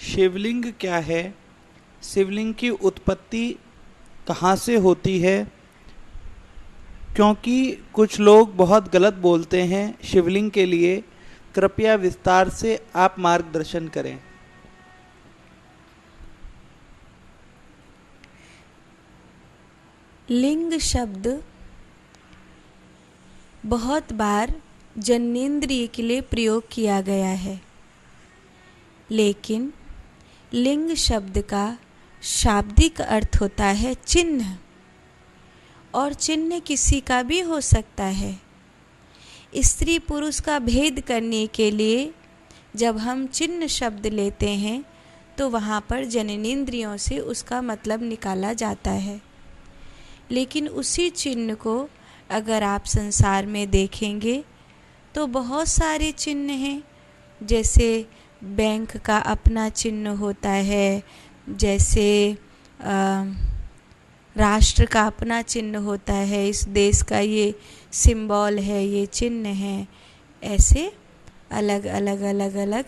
शिवलिंग क्या है? शिवलिंग की उत्पत्ति कहाँ से होती है? क्योंकि कुछ लोग बहुत गलत बोलते हैं शिवलिंग के लिए, कृपया विस्तार से आप मार्गदर्शन करें। लिंग शब्द बहुत बार जनेंद्रिय के लिए प्रयोग किया गया है, लेकिन लिंग शब्द का शाब्दिक अर्थ होता है चिन्ह, और चिन्ह किसी का भी हो सकता है। स्त्री पुरुष का भेद करने के लिए जब हम चिन्ह शब्द लेते हैं तो वहाँ पर जननेंद्रियों से उसका मतलब निकाला जाता है। लेकिन उसी चिन्ह को अगर आप संसार में देखेंगे तो बहुत सारे चिन्ह हैं। जैसे बैंक का अपना चिन्ह होता है, जैसे राष्ट्र का अपना चिन्ह होता है, इस देश का ये सिंबल है, ये चिन्ह है। ऐसे अलग अलग अलग अलग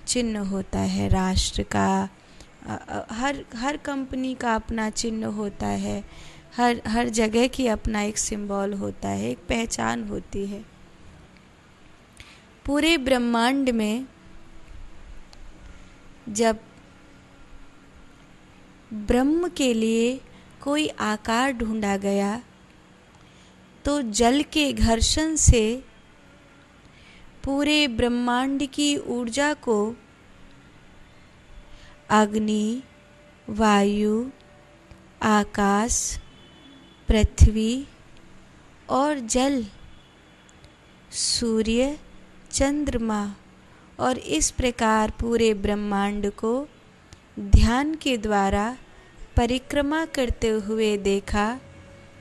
चिन्ह होता है राष्ट्र का। हर कंपनी का अपना चिन्ह होता है, हर जगह की अपना एक सिंबल होता है, एक पहचान होती है। पूरे ब्रह्मांड में जब ब्रह्म के लिए कोई आकार ढूंढा गया तो जल के घर्षण से पूरे ब्रह्मांड की ऊर्जा को अग्नि, वायु, आकाश, पृथ्वी और जल, सूर्य, चंद्रमा और इस प्रकार पूरे ब्रह्मांड को ध्यान के द्वारा परिक्रमा करते हुए देखा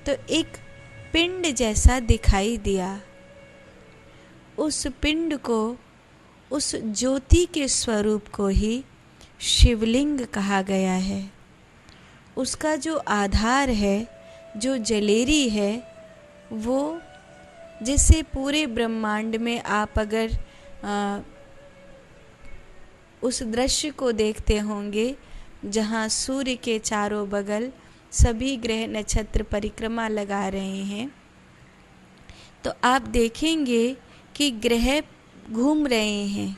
तो एक पिंड जैसा दिखाई दिया। उस पिंड को, उस ज्योति के स्वरूप को ही शिवलिंग कहा गया है। उसका जो आधार है, जो जलेरी है, वो जैसे पूरे ब्रह्मांड में आप अगर उस दृश्य को देखते होंगे जहाँ सूर्य के चारों बगल सभी ग्रह नक्षत्र परिक्रमा लगा रहे हैं, तो आप देखेंगे कि ग्रह घूम रहे हैं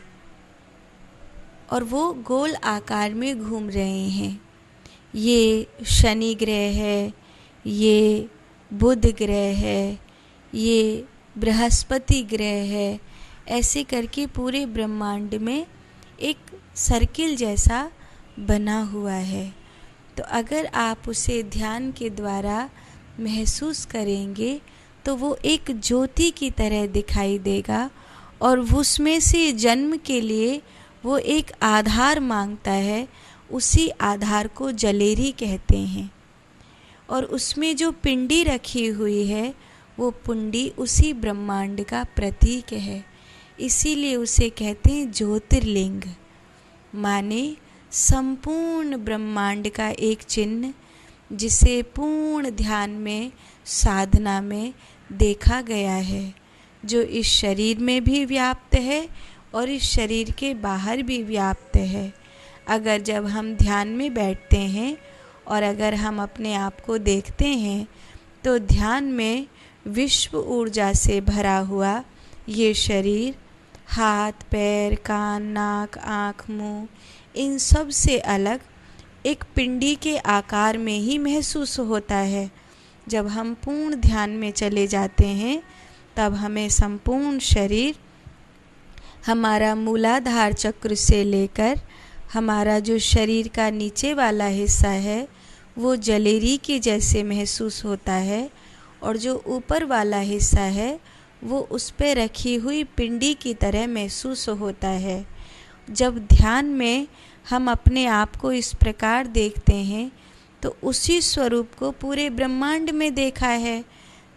और वो गोल आकार में घूम रहे हैं। ये शनि ग्रह है, ये बुध ग्रह है, ये बृहस्पति ग्रह है। ऐसे करके पूरे ब्रह्मांड में एक सर्किल जैसा बना हुआ है। तो अगर आप उसे ध्यान के द्वारा महसूस करेंगे तो वो एक ज्योति की तरह दिखाई देगा, और उसमें से जन्म के लिए वो एक आधार मांगता है। उसी आधार को जलेरी कहते हैं। और उसमें जो पिंडी रखी हुई है वो पुंडी उसी ब्रह्मांड का प्रतीक है। इसीलिए उसे कहते हैं ज्योतिर्लिंग, माने संपूर्ण ब्रह्मांड का एक चिन्ह, जिसे पूर्ण ध्यान में, साधना में देखा गया है, जो इस शरीर में भी व्याप्त है और इस शरीर के बाहर भी व्याप्त है। अगर जब हम ध्यान में बैठते हैं और अगर हम अपने आप को देखते हैं तो ध्यान में विश्व ऊर्जा से भरा हुआ ये शरीर, हाथ, पैर, कान, नाक, आँख, मुँह, इन सब से अलग एक पिंडी के आकार में ही महसूस होता है। जब हम पूर्ण ध्यान में चले जाते हैं तब हमें संपूर्ण शरीर, हमारा मूलाधार चक्र से लेकर हमारा जो शरीर का नीचे वाला हिस्सा है वो जलेरी के जैसे महसूस होता है, और जो ऊपर वाला हिस्सा है वो उस पे रखी हुई पिंडी की तरह महसूस होता है। जब ध्यान में हम अपने आप को इस प्रकार देखते हैं तो उसी स्वरूप को पूरे ब्रह्मांड में देखा है।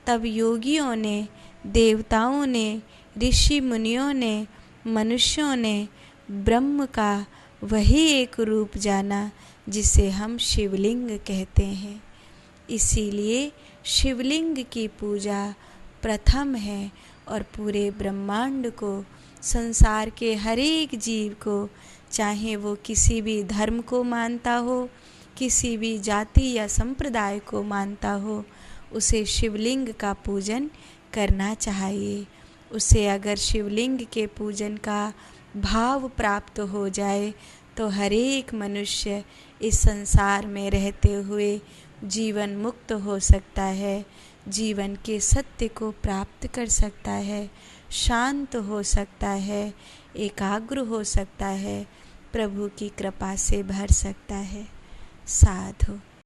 तब योगियों ने, देवताओं ने, ऋषि मुनियों ने, मनुष्यों ने ब्रह्म का वही एक रूप जाना जिसे हम शिवलिंग कहते हैं। इसीलिए शिवलिंग की पूजा प्रथम है और पूरे ब्रह्मांड को, संसार के हर एक जीव को चाहे वो किसी भी धर्म को मानता हो, किसी भी जाति या संप्रदाय को मानता हो, उसे शिवलिंग का पूजन करना चाहिए। उसे अगर शिवलिंग के पूजन का भाव प्राप्त हो जाए तो हर एक मनुष्य इस संसार में रहते हुए जीवन मुक्त हो सकता है, जीवन के सत्य को प्राप्त कर सकता है, शांत हो सकता है, एकाग्र हो सकता है, प्रभु की कृपा से भर सकता है। साधु।